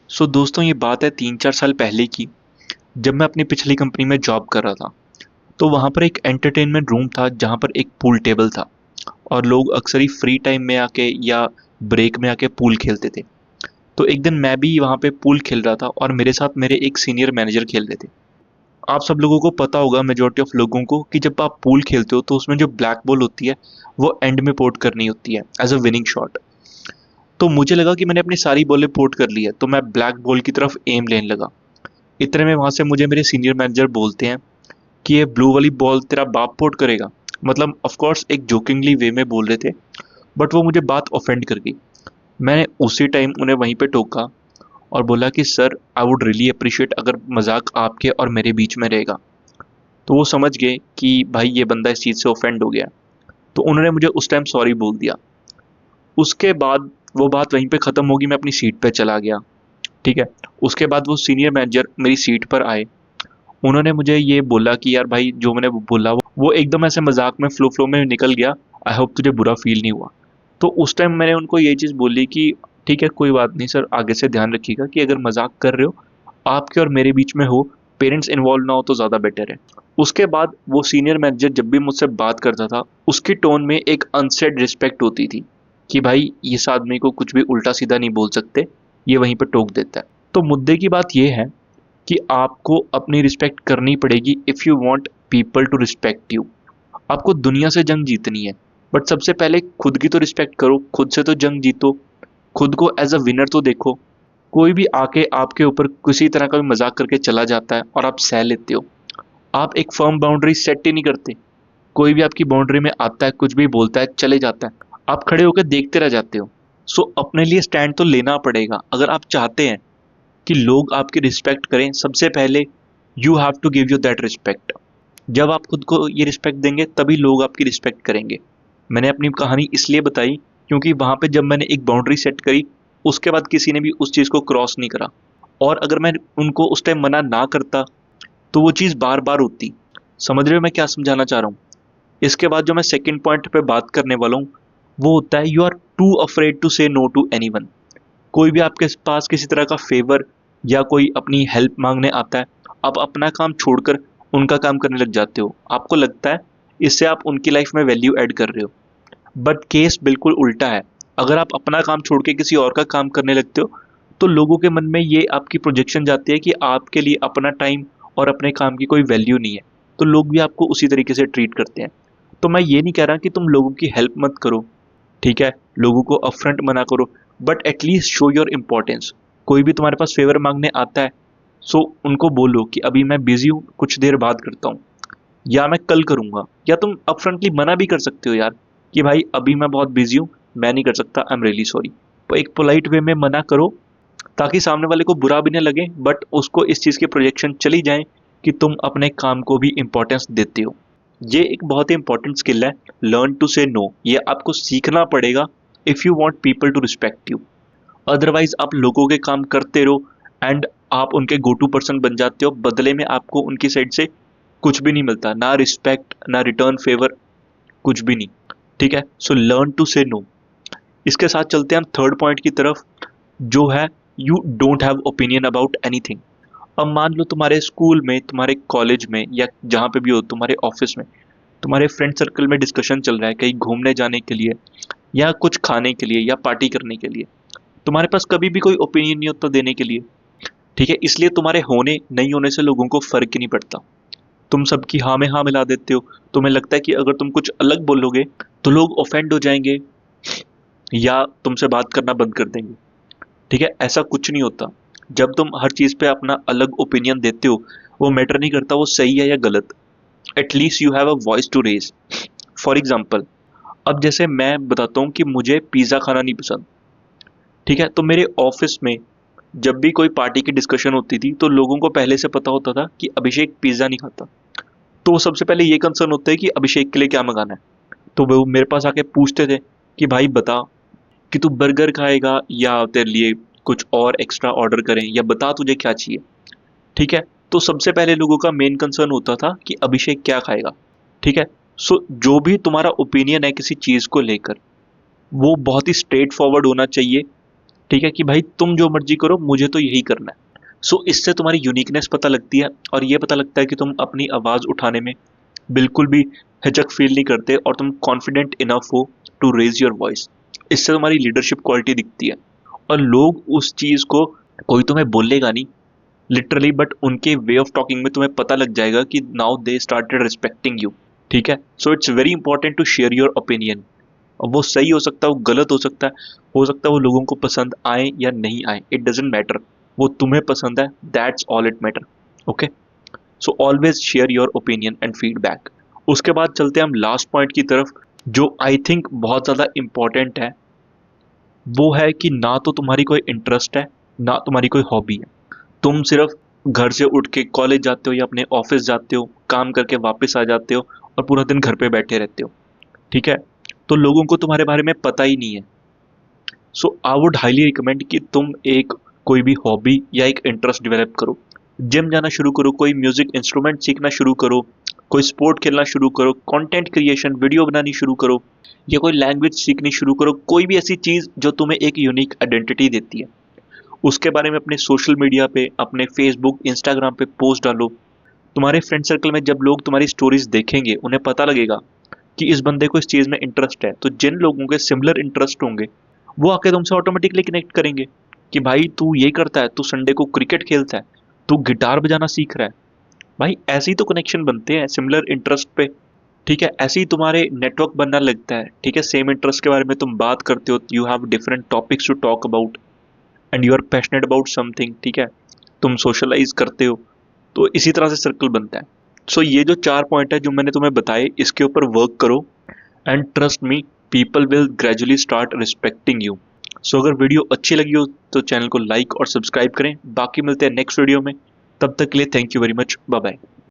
दोस्तों, ये बात है 3-4 साल पहले की, जब मैं अपनी पिछली कंपनी में जॉब कर रहा था। तो वहाँ पर एक एंटरटेनमेंट रूम था जहाँ पर एक पूल टेबल था और लोग अक्सर ही फ्री टाइम में आके या ब्रेक में आके पूल खेलते थे। तो एक दिन मैं भी वहाँ पे पूल खेल रहा था और मेरे साथ मेरे एक सीनियर मैनेजर खेल रहे थे। आप सब लोगों को पता होगा, मेजॉरिटी ऑफ लोगों को, कि जब आप पूल खेलते हो तो उसमें जो ब्लैक बॉल होती है वो एंड में पोर्ट करनी होती है एज अ विनिंग शॉट। तो मुझे लगा कि मैंने अपनी सारी बॉलें पोर्ट कर ली है, तो मैं ब्लैक बॉल की तरफ एम लेने लगा। इतने में वहाँ से मुझे मेरे सीनियर मैनेजर बोलते हैं कि ये ब्लू वाली बॉल तेरा बाप पोर्ट करेगा। मतलब ऑफ कोर्स एक जोकिंगली वे में बोल रहे थे, बट वो मुझे बात ऑफेंड कर गई। मैंने उसी टाइम उन्हें वहीं पे टोका और बोला कि sir, I would really appreciate अगर मजाक आपके और मेरे बीच में रहेगा। तो वो समझ गए कि भाई ये बंदा इस चीज़ से ऑफेंड हो गया। तो उन्होंने मुझे उस टाइम सॉरी बोल दिया। उसके बाद वो बात वहीं पे ख़त्म होगी, मैं अपनी सीट पे चला गया। ठीक है। उसके बाद वो सीनियर मैनेजर मेरी सीट पर आए। उन्होंने मुझे ये बोला कि यार भाई, जो मैंने बोला वो एकदम ऐसे मजाक में फ्लो फ्लो में निकल गया। आई होप तुझे बुरा फील नहीं हुआ। तो उस टाइम मैंने उनको ये चीज़ बोली कि ठीक है, कोई बात नहीं सर, आगे से ध्यान रखिएगा कि अगर मजाक कर रहे हो आपके और मेरे बीच में हो, पेरेंट्स इन्वॉल्व ना हो तो ज़्यादा बेटर है। उसके बाद वो सीनियर मैनेजर जब भी मुझसे बात करता था, उसकी टोन में एक अनसेड रिस्पेक्ट होती थी कि भाई इस आदमी को कुछ भी उल्टा सीधा नहीं बोल सकते, ये वहीं पर टोक देता है। तो मुद्दे की बात ये है कि आपको अपनी रिस्पेक्ट करनी पड़ेगी if you want people to respect you. आपको दुनिया से जंग जीतनी है, बट सबसे पहले खुद की तो रिस्पेक्ट करो, खुद से तो जंग जीतो, खुद को एज अ विनर तो देखो। कोई भी आके आपके ऊपर किसी तरह का भी मजाक करके चला जाता है और आप सह लेते हो। आप एक फर्म बाउंड्री सेट ही नहीं करते। कोई भी आपकी बाउंड्री में आता है, कुछ भी बोलता है, चले जाता है, आप खड़े होकर देखते रह जाते हो। सो अपने लिए स्टैंड तो लेना पड़ेगा अगर आप चाहते हैं कि लोग आपकी रिस्पेक्ट करें। सबसे पहले you have to give you that respect. जब आप खुद को ये रिस्पेक्ट देंगे तभी लोग आपकी रिस्पेक्ट करेंगे। मैंने अपनी कहानी इसलिए बताई क्योंकि वहाँ पे जब मैंने एक बाउंड्री सेट करी, उसके बाद किसी ने भी उस चीज़ को क्रॉस नहीं करा। और अगर मैं उनको उस टाइम मना ना करता तो वो चीज़ बार बार होती। समझ रहे हो मैं क्या समझाना चाह रहा हूँ? इसके बाद जो मैं सेकंड पॉइंट पे बात करने वाला हूँ, वो होता है you are too afraid to say no to anyone. कोई भी आपके पास किसी तरह का फेवर या कोई अपनी हेल्प मांगने आता है, आप अपना काम छोड़कर उनका काम करने लग जाते हो। आपको लगता है इससे आप उनकी लाइफ में वैल्यू ऐड कर रहे हो, बट केस बिल्कुल उल्टा है। अगर आप अपना काम छोड़ के किसी और का काम करने लगते हो तो लोगों के मन में ये आपकी प्रोजेक्शन जाती है कि आपके लिए अपना टाइम और अपने काम की कोई वैल्यू नहीं है। तो लोग भी आपको उसी तरीके से ट्रीट करते हैं। तो मैं ये नहीं कह रहा कि तुम लोगों की हेल्प मत करो, ठीक है, लोगों को अपफ्रंट मना करो, but at least show your importance. कोई भी तुम्हारे पास फेवर मांगने आता है, सो उनको बोलो कि अभी मैं बिजी हूँ, कुछ देर बाद करता हूँ, या मैं कल करूँगा। या तुम अपफ्रंटली मना भी कर सकते हो यार कि भाई अभी मैं बहुत बिजी हूँ, मैं नहीं कर सकता, आई एम रियली सॉरी। तो एक पोलाइट वे में मना करो ताकि सामने वाले को बुरा भी ना लगे, बट उसको इस चीज़ की प्रोजेक्शन चली जाए कि तुम अपने काम को भी इम्पोर्टेंस देते हो। ये एक बहुत ही इंपॉर्टेंट स्किल है, लर्न टू से नो। ये आपको सीखना पड़ेगा if you want people to respect you. Otherwise आप लोगों के काम करते रहो एंड आप उनके गो टू पर्सन बन जाते हो। बदले में आपको उनकी साइड से कुछ भी नहीं मिलता, ना रिस्पेक्ट ना रिटर्न फेवर, कुछ भी नहीं। ठीक है, so learn to say no. इसके साथ चलते हैं हम थर्ड पॉइंट की तरफ, जो है you don't have opinion about anything. अब मान लो तुम्हारे स्कूल में, तुम्हारे कॉलेज में, या जहाँ पे भी हो, तुम्हारे ऑफिस में, तुम्हारे फ्रेंड सर्कल में डिस्कशन चल रहा है कहीं घूमने जाने के लिए या कुछ खाने के लिए या पार्टी करने के लिए। तुम्हारे पास कभी भी कोई ओपिनियन नहीं होता देने के लिए। ठीक है, इसलिए तुम्हारे होने नहीं होने से लोगों को फर्क ही नहीं पड़ता। तुम सबकी हाँ में हाँ मिला देते हो। तुम्हें लगता है कि अगर तुम कुछ अलग बोलोगे तो लोग ऑफेंड हो जाएंगे या तुमसे बात करना बंद कर देंगे। ठीक है, ऐसा कुछ नहीं होता। जब तुम हर चीज़ पे अपना अलग ओपिनियन देते हो, वो मैटर नहीं करता वो सही है या गलत, at least you have a voice to raise. For example, अब जैसे मैं बताता हूँ कि मुझे पिज़्ज़ा खाना नहीं पसंद। ठीक है, तो मेरे ऑफिस में जब भी कोई पार्टी की डिस्कशन होती थी तो लोगों को पहले से पता होता था कि अभिषेक पिज़्ज़ा नहीं खाता। तो वो सबसे पहले ये कंसर्न होता है कि अभिषेक के लिए क्या मंगाना है। तो वो मेरे पास आके पूछते थे कि भाई बता कि तू बर्गर खाएगा या तेरे लिए कुछ और एक्स्ट्रा ऑर्डर करें, या बता तुझे क्या चाहिए। ठीक है, तो सबसे पहले लोगों का मेन कंसर्न होता था कि अभिषेक क्या खाएगा। ठीक है, सो जो भी तुम्हारा ओपिनियन है किसी चीज़ को लेकर, वो बहुत ही स्ट्रेट फॉरवर्ड होना चाहिए। ठीक है, कि भाई तुम जो मर्जी करो, मुझे तो यही करना है। सो इससे तुम्हारी यूनिकनेस पता लगती है, और ये पता लगता है कि तुम अपनी आवाज़ उठाने में बिल्कुल भी हिचक फील नहीं करते, और तुम कॉन्फिडेंट इनफ हो टू रेज योर वॉइस। इससे तुम्हारी लीडरशिप क्वालिटी दिखती है, और लोग उस चीज़ को, कोई तुम्हें बोलेगा नहीं लिटरली, बट उनके वे ऑफ टॉकिंग में तुम्हें पता लग जाएगा कि now they started respecting you. ठीक है, so it's very important to share your opinion. अब वो सही हो सकता है, वो गलत हो सकता है वो लोगों को पसंद आए या नहीं आए, इट डजेंट मैटर। वो तुम्हें पसंद है, that's all it matter. Okay, so always share your opinion and feedback. उसके बाद चलते हैं हम लास्ट पॉइंट की तरफ, जो आई थिंक बहुत ज़्यादा इम्पॉर्टेंट है। वो है कि ना तो तुम्हारी कोई इंटरेस्ट है, ना तुम्हारी कोई हॉबी है। तुम सिर्फ घर से उठ के कॉलेज जाते हो या अपने ऑफिस जाते हो, काम करके वापस आ जाते हो, और पूरा दिन घर पे बैठे रहते हो। ठीक है, तो लोगों को तुम्हारे बारे में पता ही नहीं है। सो आई वुड हाईली रिकमेंड कि तुम एक कोई भी हॉबी या एक इंटरेस्ट डेवलप करो। जिम जाना शुरू करो, कोई म्यूजिक इंस्ट्रूमेंट सीखना शुरू करो, कोई स्पोर्ट खेलना शुरू करो, कंटेंट क्रिएशन वीडियो बनानी शुरू करो, या कोई लैंग्वेज सीखनी शुरू करो। कोई भी ऐसी चीज़ जो तुम्हें एक यूनिक आइडेंटिटी देती है, उसके बारे में अपने सोशल मीडिया पे, अपने फेसबुक इंस्टाग्राम पे पोस्ट डालो। तुम्हारे फ्रेंड सर्कल में जब लोग तुम्हारी स्टोरीज देखेंगे, उन्हें पता लगेगा कि इस बंदे को इस चीज़ में इंटरेस्ट है। तो जिन लोगों के सिमिलर इंटरेस्ट होंगे, वो आके तुमसे ऑटोमेटिकली कनेक्ट करेंगे कि भाई तू ये करता है, तू संडे को क्रिकेट खेलता है, तू गिटार बजाना सीख रहा है। भाई ऐसे ही तो कनेक्शन बनते हैं, सिमिलर इंटरेस्ट पे। ठीक है, ऐसे ही तुम्हारे नेटवर्क बनना लगता है। ठीक है, सेम इंटरेस्ट के बारे में तुम बात करते हो, you have different topics to talk about, and you are passionate about something. ठीक है, तुम सोशलाइज करते हो, तो इसी तरह से सर्कल बनता है। सो ये जो 4 पॉइंट है जो मैंने तुम्हें बताए, इसके ऊपर वर्क करो, and trust me, people will gradually start respecting you. So अगर वीडियो अच्छी लगी हो तो चैनल को लाइक और सब्सक्राइब करें। बाकी मिलते हैं नेक्स्ट वीडियो में, तब तक के लिए thank you very much, bye bye.